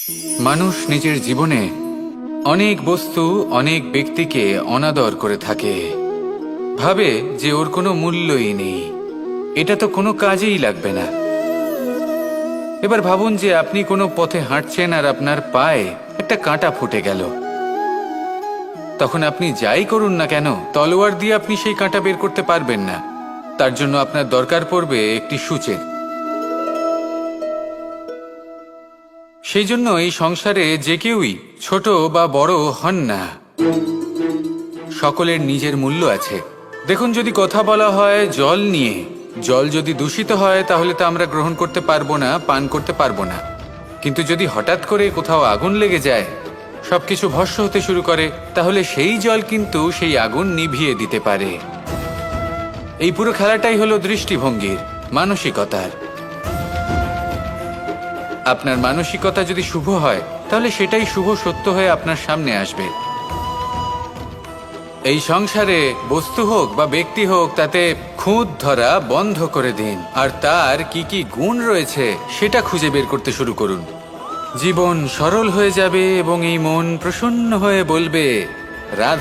মানুষ নিজের জীবনে অনেক বস্তু অনেক ব্যক্তিকে অনাদর করে থাকে, ভাবে যে ওর কোনো মূল্যই নেই, এটা তো কোনো কাজেই লাগবে না। এবার ভাবুন যে আপনি কোনো পথে হাঁটছেন আর আপনার পায়ে একটা কাঁটা ফুটে গেল। তখন আপনি যাই করুন না কেন, তলোয়ার দিয়ে আপনি সেই কাঁটা বের করতে পারবেন না। তার জন্য আপনার দরকার পড়বে একটি সূচের। সেই জন্য এই সংসারে যে কেউই ছোট বা বড় হন না, সকলের নিজের মূল্য আছে। দেখুন, যদি কথা বলা হয় জল নিয়ে, জল যদি দূষিত হয় তাহলে তা আমরা গ্রহণ করতে পারবো না, পান করতে পারবো না। কিন্তু যদি হঠাৎ করে কোথাও আগুন লেগে যায়, সবকিছু ভস্ম হতে শুরু করে, তাহলে সেই জল কিন্তু সেই আগুন নিভিয়ে দিতে পারে। এই পুরো খেলাটাই হলো দৃষ্টিভঙ্গির, মানসিকতার। আপনার মানসিকতা যদি শুভ হয় তাহলে সেটাই শুভ সত্য হয়ে আপনার সামনে আসবে। এই সংসারে বস্তু হোক বা ব্যক্তি হোক, তাতে খুঁত ধরা বন্ধ করে দিন আর তার কি কি গুণ রয়েছে সেটা খুঁজে বের করতে শুরু করুন। জীবন সরল হয়ে যাবে এবং এই মন প্রসন্ন হয়ে বলবে, রাধা।